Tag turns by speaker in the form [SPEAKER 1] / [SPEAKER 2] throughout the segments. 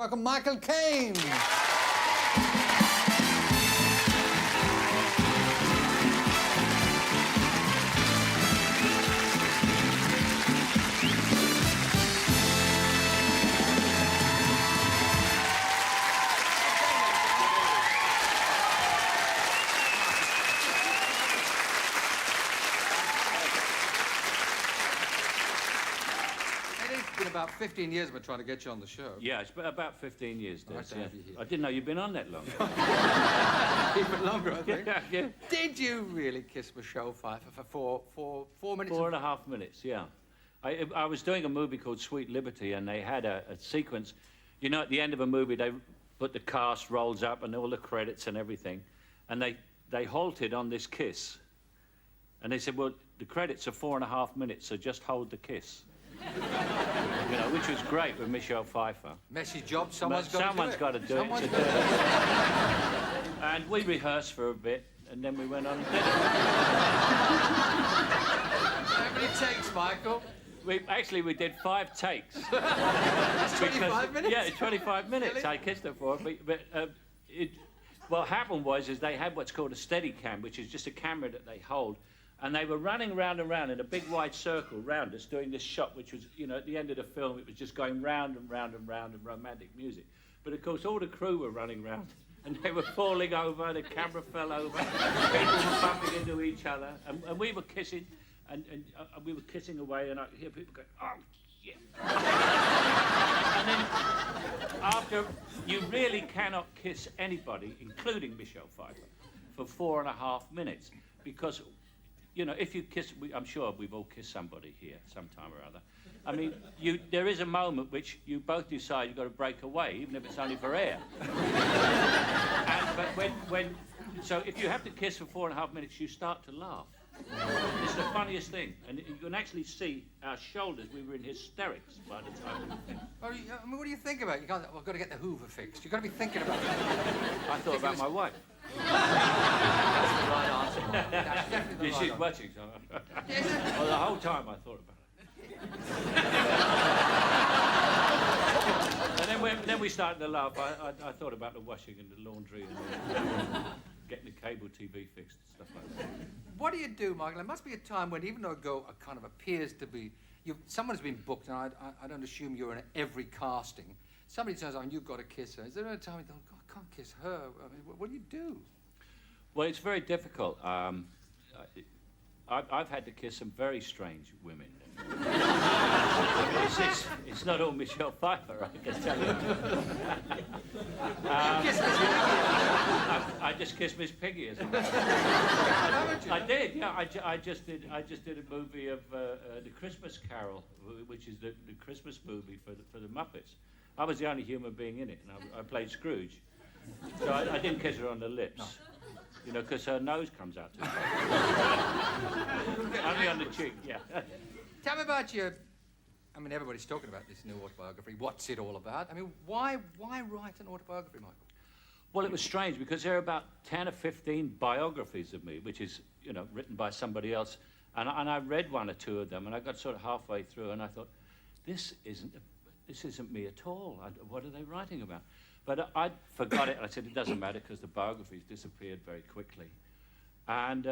[SPEAKER 1] Welcome, Michael Caine. It's been about 15 years I've been trying to get you on the show.
[SPEAKER 2] Yeah, it's been about 15 years, Des.
[SPEAKER 1] Nice to have you here.
[SPEAKER 2] I didn't know you'd been on that long.
[SPEAKER 1] Even longer, I think.
[SPEAKER 2] Yeah.
[SPEAKER 1] Did you really kiss Michelle Pfeiffer for 4 minutes?
[SPEAKER 2] 4.5 minutes, yeah. I was doing a movie called Sweet Liberty, and they had a sequence. You know, at the end of a movie, they put the cast rolls up and all the credits and everything, and they halted on this kiss. And they said, well, the credits are 4.5 minutes, so just hold the kiss. You know, which was great with Michelle Pfeiffer.
[SPEAKER 1] Messy job, someone's
[SPEAKER 2] got to do it. And we rehearsed for a bit, and then we went on and did it.
[SPEAKER 1] How many takes, Michael?
[SPEAKER 2] We did 5 takes.
[SPEAKER 1] That's 25 minutes?
[SPEAKER 2] Yeah, 25 minutes.
[SPEAKER 1] Really?
[SPEAKER 2] I kissed her for it. But what happened was they had what's called a steady cam, which is just a camera that they hold. And they were running round and round in a big wide circle round us doing this shot, which was, you know, at the end of the film, it was just going round and round and round and romantic music. But, of course, all the crew were running round and they were falling over, the camera fell over, people were bumping into each other, and we were kissing, and we were kissing away, and I hear people going, oh, shit. And then, after, you really cannot kiss anybody, including Michelle Pfeiffer, for 4.5 minutes, because... You know, if you kiss, I'm sure we've all kissed somebody here sometime or other. I mean, there is a moment which you both decide you've got to break away, even if it's only for air. But so if you have to kiss for 4.5 minutes, you start to laugh. It's the funniest thing, and you can actually see our shoulders. We were in hysterics by the time we finished.
[SPEAKER 1] Well, I mean, what do you think about it? I've got to get the Hoover fixed. You've got to be thinking about it.
[SPEAKER 2] I thought about my wife.
[SPEAKER 1] That's the right answer. That's definitely the right
[SPEAKER 2] She's
[SPEAKER 1] answer.
[SPEAKER 2] watching, so... Well, the whole time I thought about it. And then we started to laugh. I thought about the washing and the laundry and getting the cable TV fixed and stuff like that.
[SPEAKER 1] What do you do, Michael? There must be a time when, even though a girl kind of appears to be... someone's been booked, and I don't assume you're in every casting. Somebody turns on, you've got to kiss her. Is there a time you think, oh, God, I can't kiss her? I mean, what do you do?
[SPEAKER 2] Well, it's very difficult. I've had to kiss some very strange women. It's not all Michelle Pfeiffer, I can tell you. I just kissed Miss Piggy as a matter of fact. I did, yeah. I just did a movie of the Christmas Carol, which is the Christmas movie for the Muppets. I was the only human being in it, and I played Scrooge. So I didn't kiss her on the lips. No. You know, because her nose comes out too far. Only on the cheek, yeah.
[SPEAKER 1] Tell me about your... I mean, everybody's talking about this new autobiography. What's it all about? I mean, why write an autobiography, Michael?
[SPEAKER 2] Well, it was strange, because there are about 10 or 15 biographies of me, which is, you know, written by somebody else. And I read 1 or 2 of them, and I got sort of halfway through, and I thought, this isn't me at all. What are they writing about? But I forgot it. I said, it doesn't matter, because the biographies disappeared very quickly. And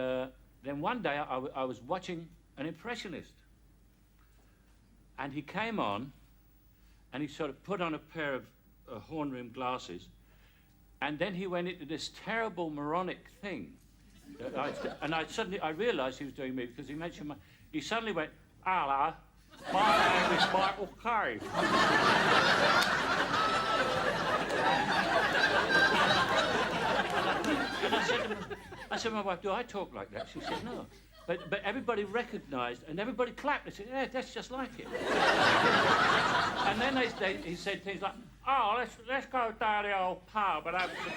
[SPEAKER 2] then one day, I was watching an impressionist. And he came on, and he sort of put on a pair of horn-rimmed glasses, and then he went into this terrible moronic thing. And I realised he was doing me, because he mentioned he suddenly went, hello, my name is Michael Caine. And I said to my wife, do I talk like that? She said, no. But everybody recognised, and everybody clapped. They said, yeah, that's just like it. And then he said things like, oh, let's go down the old pub and have some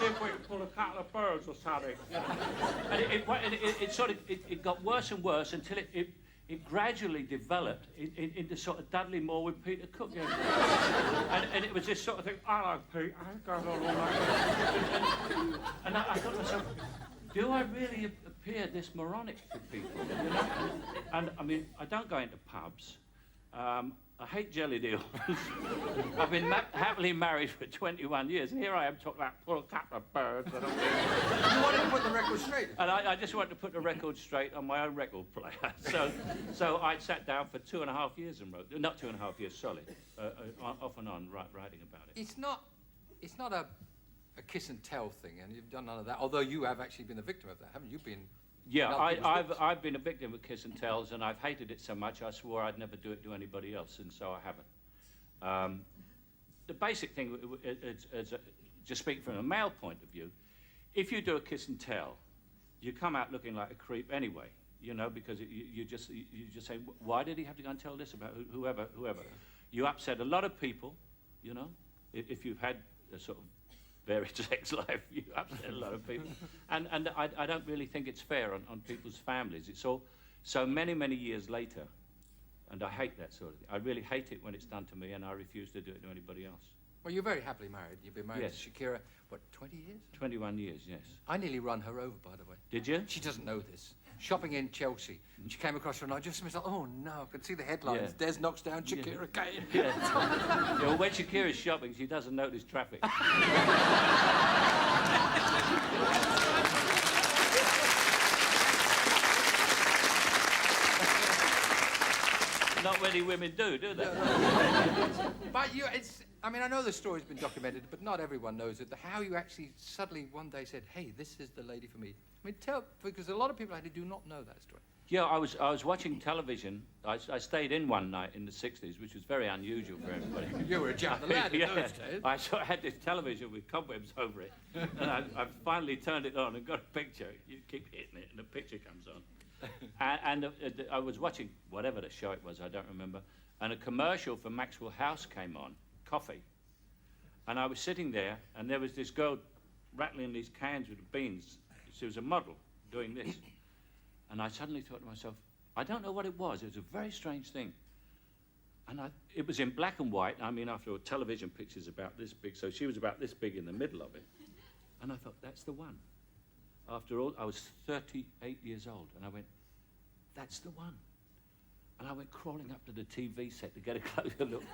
[SPEAKER 2] see if we can pull a couple of birds or something. You know? And it got worse and worse until it gradually developed into sort of Dudley Moore with Peter Cook. You know? and it was this sort of thing, hello, Pete, I ain't going on all night. And I thought to myself, do I really appear this moronic to people? You know? And I mean, I don't go into pubs. I hate jelly deals. I've been happily married for 21 years, and here I am talking about poor couple of birds.
[SPEAKER 1] You wanted to put the record straight.
[SPEAKER 2] And I just wanted to put the record straight on my own record player. So I sat down for 2.5 years and wrote, not 2.5 years solid, off and on writing about it.
[SPEAKER 1] It's not a kiss and tell thing, and you've done none of that. Although you have actually been the victim of that, haven't you? Been.
[SPEAKER 2] Yeah, I've been a victim of kiss and tells, and I've hated it so much I swore I'd never do it to anybody else, and so I haven't. The basic thing is just speaking from a male point of view, if you do a kiss and tell, you come out looking like a creep anyway, you know, because you just say, why did he have to go and tell this about whoever? You upset a lot of people, you know, if you've had a sort of varied sex life, you upset a lot of people. And I don't really think it's fair on people's families. It's all so many years later, and I hate that sort of thing. I really hate it when it's done to me, and I refuse to do it to anybody else.
[SPEAKER 1] Well, you're very happily married. You've been married
[SPEAKER 2] Yes.
[SPEAKER 1] to Shakira, what, 20 years?
[SPEAKER 2] 21 years, yes.
[SPEAKER 1] I nearly run her over, by the way.
[SPEAKER 2] Did you?
[SPEAKER 1] She doesn't know this. Shopping in Chelsea. She came across her and I just was like, oh no, I could see the headlines.
[SPEAKER 2] Yeah.
[SPEAKER 1] Des knocks down Shakira Caine.
[SPEAKER 2] Yeah. Yeah, well, when Shakira's shopping, she doesn't notice traffic. Not many women do they?
[SPEAKER 1] But I mean, I know the story's been documented, but not everyone knows it. How you actually suddenly one day said, hey, this is the lady for me. I mean, because a lot of people actually do not know that story.
[SPEAKER 2] Yeah, I was watching television. I stayed in one night in the 60s, which was very unusual for everybody.
[SPEAKER 1] You were a jack of the lad in those days.
[SPEAKER 2] I had this television with cobwebs over it, and I finally turned it on and got a picture. You keep hitting it, and the picture comes on. And I was watching whatever the show it was, I don't remember, and a commercial for Maxwell House came on, coffee. And I was sitting there, and there was this girl rattling these cans with the beans. She was a model doing this. And I suddenly thought to myself, I don't know what it was. It was a very strange thing. And it was in black and white. I mean, after all, television picture's about this big, so she was about this big in the middle of it. And I thought, that's the one. After all, I was 38 years old, and I went, that's the one. And I went crawling up to the TV set to get a closer look.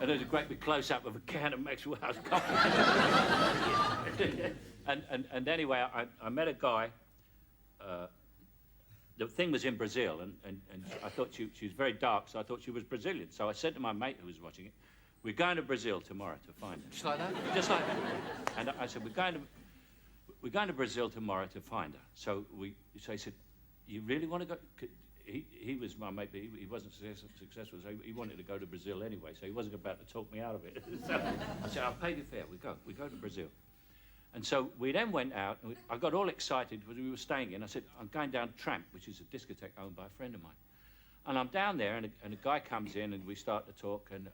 [SPEAKER 2] And there was a great big close-up of a can of Maxwell House coffee. and anyway, I met a guy. The thing was in Brazil, and I thought she was very dark, so I thought she was Brazilian. So I said to my mate who was watching it, we're going to Brazil tomorrow to find her.
[SPEAKER 1] Just like that?
[SPEAKER 2] Just like that. And I said, we're going to Brazil tomorrow to find her. So he said, you really want to go? He was my mate, but he wasn't successful, so he wanted to go to Brazil anyway, so he wasn't about to talk me out of it. So I said, I'll pay the fare, we go to Brazil. And so we then went out, and I got all excited because we were staying in. I said, I'm going down Tramp, which is a discotheque owned by a friend of mine. And I'm down there, and a guy comes in, and we start to talk, and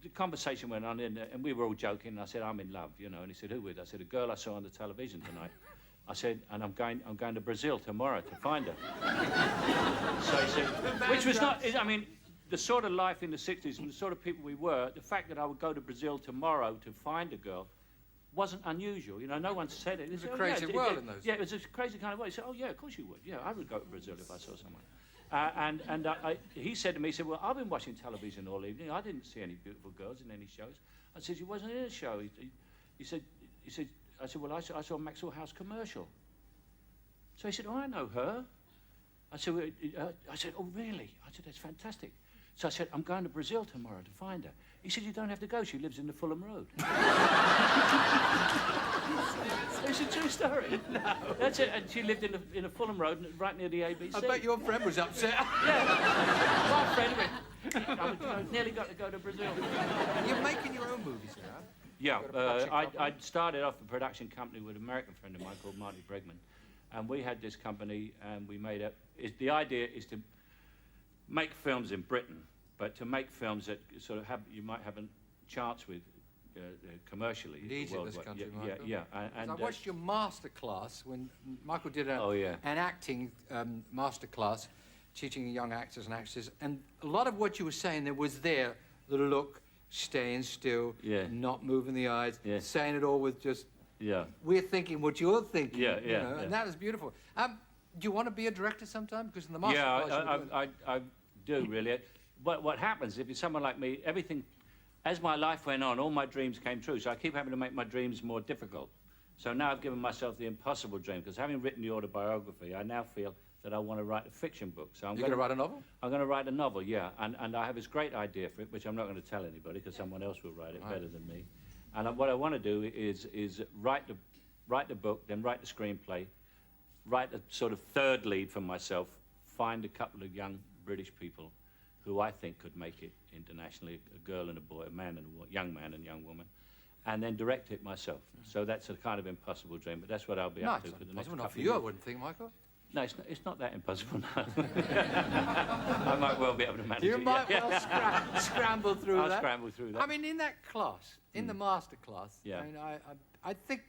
[SPEAKER 2] the conversation went on, and we were all joking, and I said, I'm in love, you know, and he said, who with? I said, a girl I saw on the television tonight. I said, and I'm going to Brazil tomorrow to find her. So he said, which was not, I mean, the sort of life in the 60s and the sort of people we were, the fact that I would go to Brazil tomorrow to find a girl wasn't unusual. You know, no one said it.
[SPEAKER 1] It was a crazy world in those days.
[SPEAKER 2] Yeah, it was a crazy kind of world. He said, oh, yeah, of course you would. Yeah, I would go to Brazil if I saw someone. He said to me, he said, well, I've been watching television all evening. I didn't see any beautiful girls in any shows. I said, you wasn't in a show. He said, I said, well, I saw a Maxwell House commercial. So he said, oh, I know her. I said, oh, really? I said, that's fantastic. So I said, I'm going to Brazil tomorrow to find her. He said, you don't have to go. She lives in the Fulham Road. It's a true story. No. That's it. And she lived in the Fulham Road, right near the ABC.
[SPEAKER 1] I bet your friend was upset.
[SPEAKER 2] Yeah. My friend I nearly got to go to Brazil.
[SPEAKER 1] You're making your own movies now.
[SPEAKER 2] Yeah, I started off a production company with an American friend of mine called Marty Bregman, and we had this company, and we made the idea is to make films in Britain, but to make films that sort of you might have a chance with commercially.
[SPEAKER 1] Needs in this country, Michael.
[SPEAKER 2] Yeah. And
[SPEAKER 1] I watched your master class when Michael did an acting master class, teaching young actors and actresses, and a lot of what you were saying there was the look, staying still, not moving the eyes, saying it all with just, we're thinking what you're thinking. And that is beautiful. Do you want to be a director sometime? Because in the master class...
[SPEAKER 2] I do, really. what happens if you're someone like me, everything, as my life went on, all my dreams came true. So I keep having to make my dreams more difficult. So now I've given myself the impossible dream, because having written the autobiography, I now feel that I want to write a fiction book. So
[SPEAKER 1] You're going to write a novel?
[SPEAKER 2] I'm going to write a novel, yeah. And I have this great idea for it, which I'm not going to tell anybody, because someone else will write it better than me. And what I want to do is write the book, then write the screenplay, write a sort of third lead for myself, find a couple of young British people who I think could make it internationally, a girl and a boy, a man and a young man and young woman, and then direct it myself. So that's a kind of impossible dream, but that's what I'll be up to for the next couple
[SPEAKER 1] not for
[SPEAKER 2] of
[SPEAKER 1] you,
[SPEAKER 2] years.
[SPEAKER 1] I wouldn't think, Michael.
[SPEAKER 2] No, it's not that impossible, no. I might well be able to manage it.
[SPEAKER 1] You might well scramble through that.
[SPEAKER 2] I'll scramble through that.
[SPEAKER 1] I mean, in that class, in the master class,
[SPEAKER 2] Yeah.
[SPEAKER 1] I mean, I think,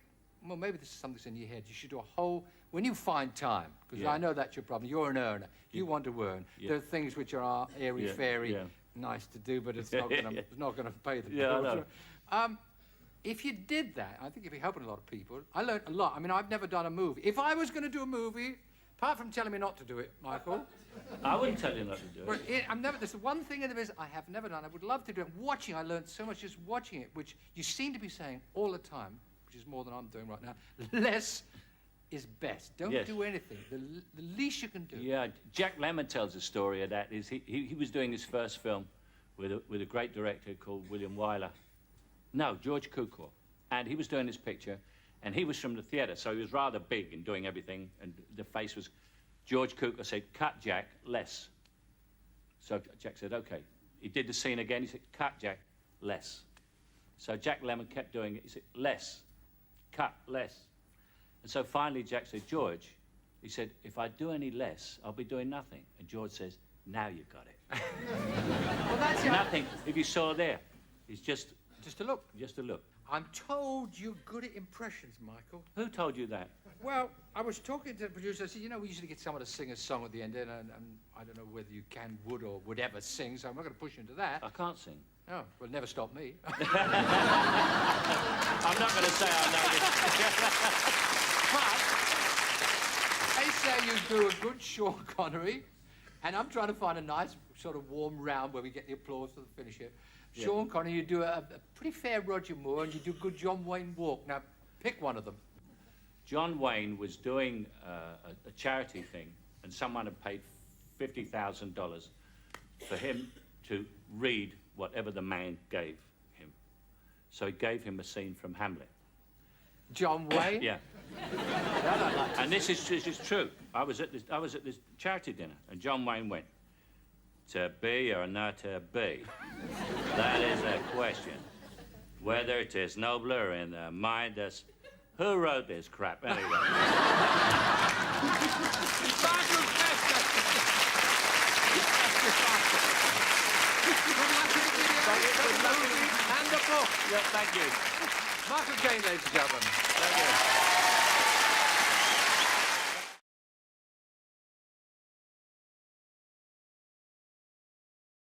[SPEAKER 1] well, maybe this is something that's in your head. You should do a whole, when you find time, because
[SPEAKER 2] Yeah.
[SPEAKER 1] I know that's your problem. You're an earner. You want to earn.
[SPEAKER 2] Yeah.
[SPEAKER 1] There are things which are airy-fairy, nice to do, but it's not going to pay the bills.
[SPEAKER 2] Yeah, I know.
[SPEAKER 1] If you did that, I think you'd be helping a lot of people. I learned a lot. I mean, I've never done a movie. If I was going to do a movie, apart from telling me not to do it, Michael.
[SPEAKER 2] I wouldn't tell you not to do it.
[SPEAKER 1] Well, there's one thing in the business I have never done. I would love to do it. Watching, I learned so much just watching it, which you seem to be saying all the time, which is more than I'm doing right now. Less is best. Don't do anything. The least you can do.
[SPEAKER 2] Yeah, Jack Lemmon tells a story of that. He was doing his first film with a great director called William Wyler. No, George Cukor. And he was doing this picture, and he was from the theatre, so he was rather big in doing everything, and the face was... George Cukor said, cut, Jack, less. So Jack said, OK. He did the scene again. He said, cut, Jack, less. So Jack Lemmon kept doing it. He said, less, cut, less. And so finally Jack said, George, he said, if I do any less, I'll be doing nothing. And George says, now you got it.
[SPEAKER 1] Well, that's
[SPEAKER 2] nothing, if you saw there, it's just
[SPEAKER 1] a look.
[SPEAKER 2] Just a look.
[SPEAKER 1] I'm told you're good at impressions, Michael.
[SPEAKER 2] Who told you that?
[SPEAKER 1] Well, I was talking to the producer. I said, you know, we usually get someone to sing a song at the end, and I don't know whether you would, or would ever sing, so I'm not going to push you into that.
[SPEAKER 2] I can't sing.
[SPEAKER 1] Oh, well, never stop me.
[SPEAKER 2] I'm not going to say I know
[SPEAKER 1] But they say you do a good Sean Connery, and I'm trying to find a nice sort of warm round where we get the applause for the finish here.
[SPEAKER 2] Yeah.
[SPEAKER 1] Sean Connery, you do a pretty fair Roger Moore, and you do good John Wayne Walk. Now, pick one of them.
[SPEAKER 2] John Wayne was doing a charity thing, and someone had paid $50,000 for him to read whatever the man gave him. So he gave him a scene from Hamlet.
[SPEAKER 1] John Wayne?
[SPEAKER 2] Yeah. And this is true. I was at this charity dinner, and John Wayne went, to be or not to be? That is a question. Whether it is nobler in the mind as... Who wrote this crap, anyway?
[SPEAKER 1] And the book.
[SPEAKER 2] Yeah, thank you.
[SPEAKER 1] Michael Caine, ladies and gentlemen.
[SPEAKER 2] Thank you.